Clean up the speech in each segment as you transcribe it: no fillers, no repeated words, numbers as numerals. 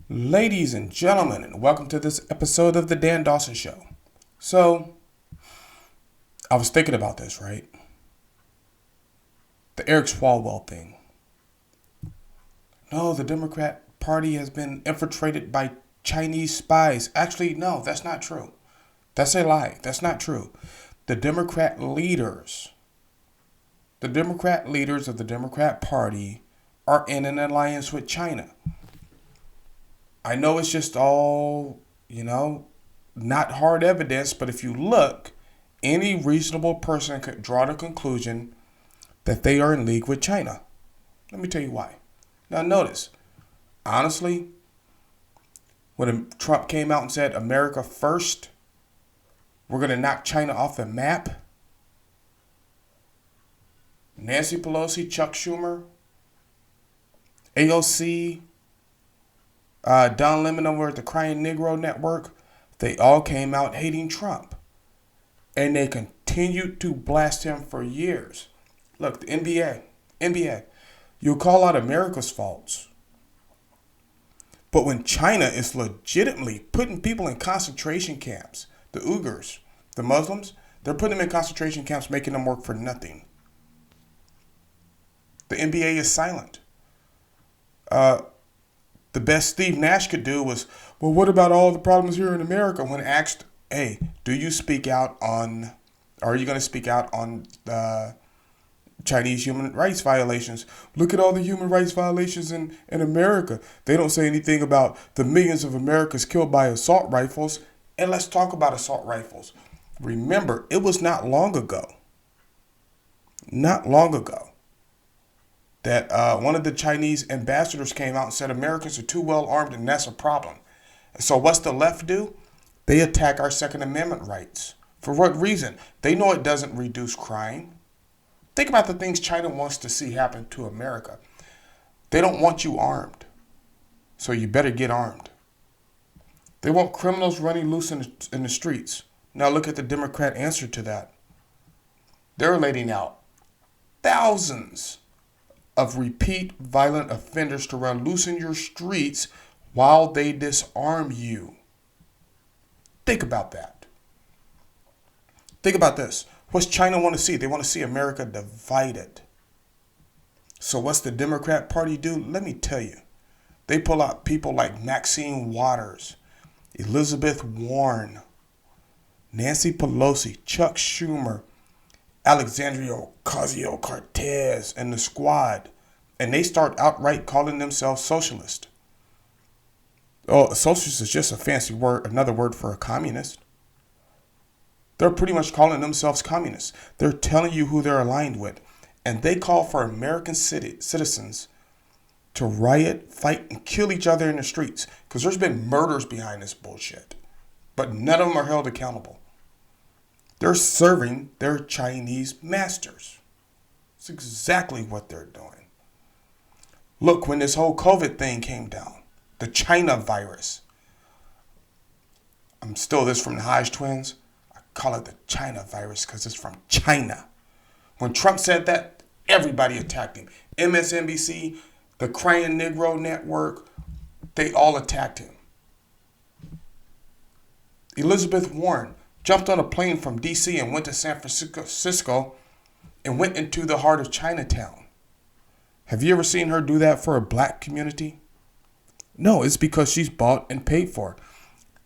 Ladies and gentlemen, and welcome to this episode of The Dan Dawson Show. So, I was thinking about this, right? The Eric Swalwell thing. No, the Democrat Party has been infiltrated by Chinese spies. Actually, no, that's not true. That's a lie. That's not true. The Democrat leaders, the Democrat leaders of the Democrat Party are in an alliance with China. I know it's just all, not hard evidence, but if you look, any reasonable person could draw the conclusion that they are in league with China. Let me tell you why. Now, notice, honestly, when Trump came out and said, America first, we're going to knock China off the map, Nancy Pelosi, Chuck Schumer, AOC, Don Lemon over at the Crying Negro Network, they all came out hating Trump. And they continued to blast him for years. Look, the NBA, you call out America's faults. But when China is legitimately putting people in concentration camps, the Uyghurs, the Muslims, they're putting them in concentration camps, making them work for nothing. The NBA is silent. The best Steve Nash could do was, well, what about all the problems here in America? When asked, hey, are you going to speak out on Chinese human rights violations? Look at all the human rights violations in America. They don't say anything about the millions of Americans killed by assault rifles. And let's talk about assault rifles. Remember, it was not long ago that one of the Chinese ambassadors came out and said Americans are too well armed and that's a problem. So what's the left do? They attack our Second Amendment rights. For what reason? They know it doesn't reduce crime. Think about the things China wants to see happen to America. They don't want you armed. So you better get armed. They want criminals running loose in the streets. Now look at the Democrat answer to that. They're letting out thousands of repeat violent offenders to run loose in your streets while they disarm you. Think about that. Think about this. What's China want to see? They want to see America divided. So what's the Democrat Party do? Let me tell you. They pull out people like Maxine Waters, Elizabeth Warren, Nancy Pelosi, Chuck Schumer, Alexandria Ocasio-Cortez, and the squad. And they start outright calling themselves socialist. Oh, a socialist is just a fancy word, another word for a communist. They're pretty much calling themselves communists. They're telling you who they're aligned with. And they call for American citizens to riot, fight, and kill each other in the streets. Because there's been murders behind this bullshit. But none of them are held accountable. They're serving their Chinese masters. It's exactly what they're doing. Look, when this whole COVID thing came down, the China virus. I'm still this from the Hodge twins. I call it the China virus because it's from China. When Trump said that, everybody attacked him. MSNBC, the Crying Negro Network, they all attacked him. Elizabeth Warren jumped on a plane from D.C. and went to San Francisco and went into the heart of Chinatown. Have you ever seen her do that for a black community? No, it's because she's bought and paid for.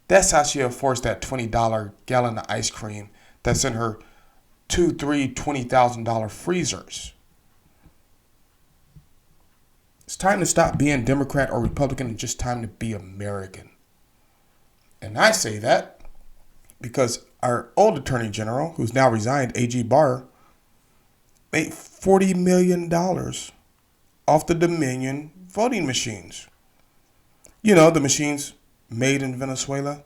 That's how she affords that $20 gallon of ice cream that's in her $20,000 freezers. It's time to stop being Democrat or Republican and just time to be American. And I say that because our old Attorney General, who's now resigned, A.G. Barr, made $40 million off the Dominion voting machines. You know, the machines made in Venezuela,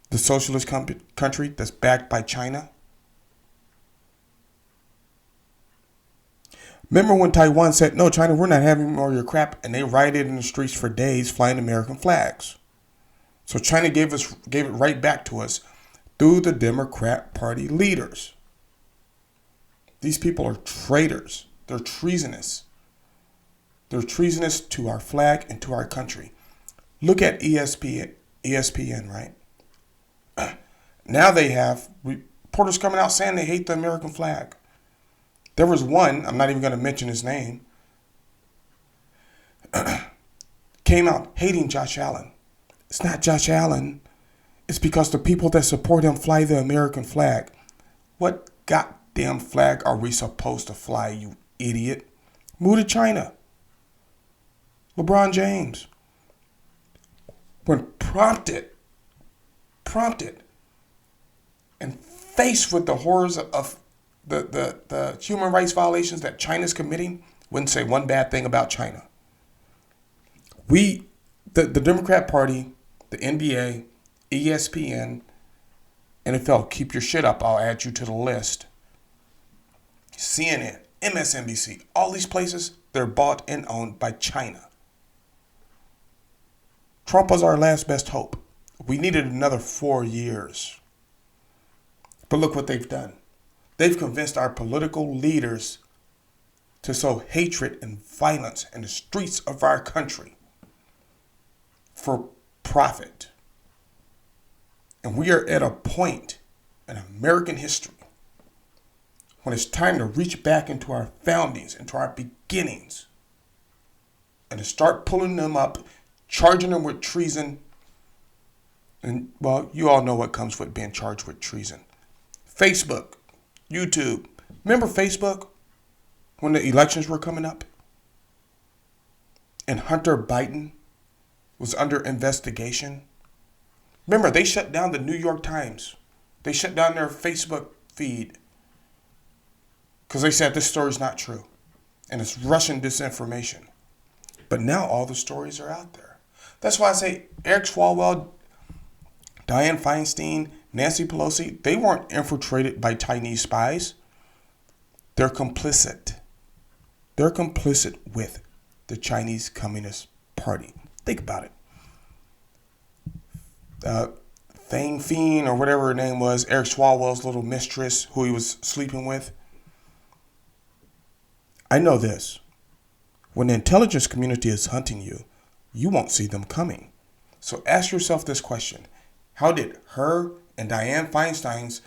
the socialist country that's backed by China. Remember when Taiwan said, no, China, we're not having more of your crap, and they rioted in the streets for days flying American flags. So China gave it right back to us through the Democrat Party leaders. These people are traitors. They're treasonous. They're treasonous to our flag and to our country. Look at ESPN, right? Now they have reporters coming out saying they hate the American flag. There was one, I'm not even going to mention his name, came out hating Josh Allen. It's not Josh Allen. It's because the people that support him fly the American flag. What goddamn flag are we supposed to fly, you idiot? Move to China. LeBron James. When prompted, and faced with the horrors of the human rights violations that China's committing, wouldn't say one bad thing about China. The Democrat Party, the NBA, ESPN, NFL, keep your shit up. I'll add you to the list. CNN, MSNBC, all these places, they're bought and owned by China. Trump was our last best hope. We needed another 4 years. But look what they've done. They've convinced our political leaders to sow hatred and violence in the streets of our country for profit. And we are at a point in American history when it's time to reach back into our foundings, into our beginnings, and to start pulling them up, charging them with treason. And, well, you all know what comes with being charged with treason. Facebook, YouTube. Remember Facebook when the elections were coming up? And Hunter Biden was under investigation. Remember, they shut down the New York Times. They shut down their Facebook feed because they said this story's not true. And it's Russian disinformation. But now all the stories are out there. That's why I say Eric Swalwell, Dianne Feinstein, Nancy Pelosi, they weren't infiltrated by Chinese spies. They're complicit. They're complicit with the Chinese Communist Party. Think about it. Thang Fien, or whatever her name was, Eric Swalwell's little mistress who he was sleeping with. I know this. When the intelligence community is hunting you, you won't see them coming. So ask yourself this question. How did her and Dianne Feinstein's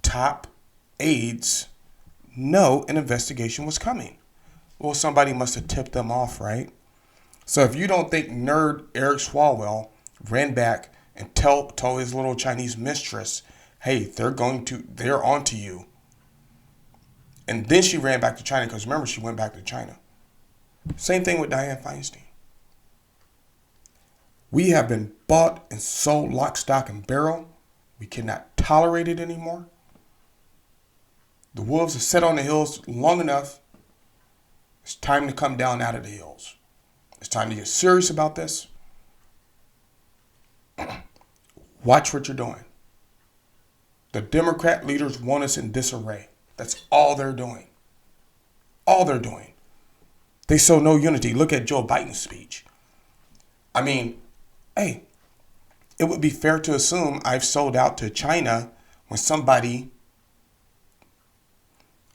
top aides know an investigation was coming? Well, somebody must have tipped them off, right? So if you don't think nerd Eric Swalwell ran back and told his little Chinese mistress, hey, they're onto you. And then she ran back to China, because remember, she went back to China. Same thing with Dianne Feinstein. We have been bought and sold lock, stock, and barrel. We cannot tolerate it anymore. The wolves have sat on the hills long enough. It's time to come down out of the hills. It's time to get serious about this. Watch what you're doing. The Democrat leaders want us in disarray. That's all they're doing. All they're doing. They sow no unity. Look at Joe Biden's speech. I mean, hey, it would be fair to assume I've sold out to China when somebody,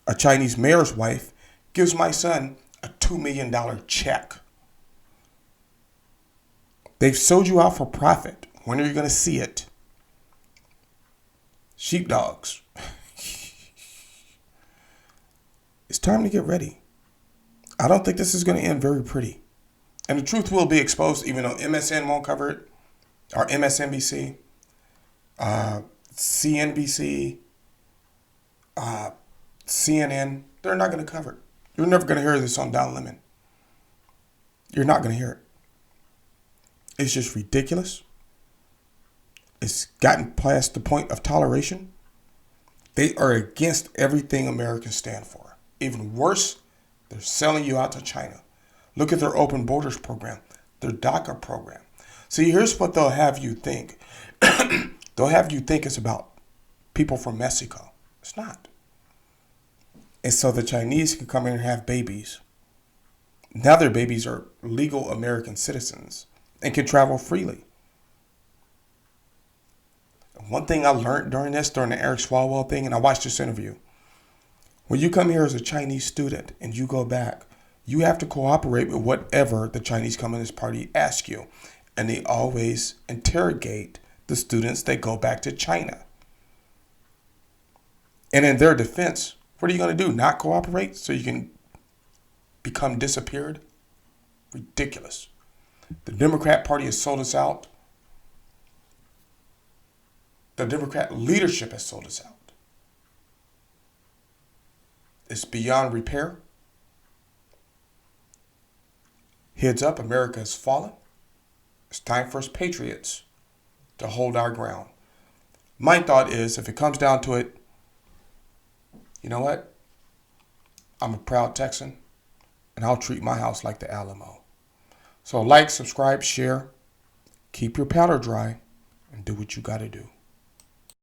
a Chinese mayor's wife, gives my son a $2 million check. They've sold you out for profit. When are you going to see it? Sheepdogs. It's time to get ready. I don't think this is going to end very pretty. And the truth will be exposed, even though MSN won't cover it, or MSNBC, CNBC, CNN. They're not going to cover it. You're never going to hear this on Don Lemon. You're not going to hear it. It's just ridiculous. It's gotten past the point of toleration. They are against everything Americans stand for. Even worse, they're selling you out to China. Look at their open borders program, their DACA program. See, here's what they'll have you think. They'll have you think it's about people from Mexico. It's not. And so the Chinese can come in and have babies. Now their babies are legal American citizens and can travel freely. One thing I learned during the Eric Swalwell thing, and I watched this interview. When you come here as a Chinese student and you go back, You have to cooperate with whatever the Chinese Communist Party asks you. And they always interrogate the students that go back to China. And in their defense, what are you going to do? Not cooperate so you can become disappeared? Ridiculous. The Democrat Party has sold us out. The Democrat leadership has sold us out. It's beyond repair. Heads up, America has fallen. It's time for us patriots to hold our ground. My thought is, if it comes down to it, you know what? I'm a proud Texan, and I'll treat my house like the Alamo. So like, subscribe, share, keep your powder dry, and do what you got to do.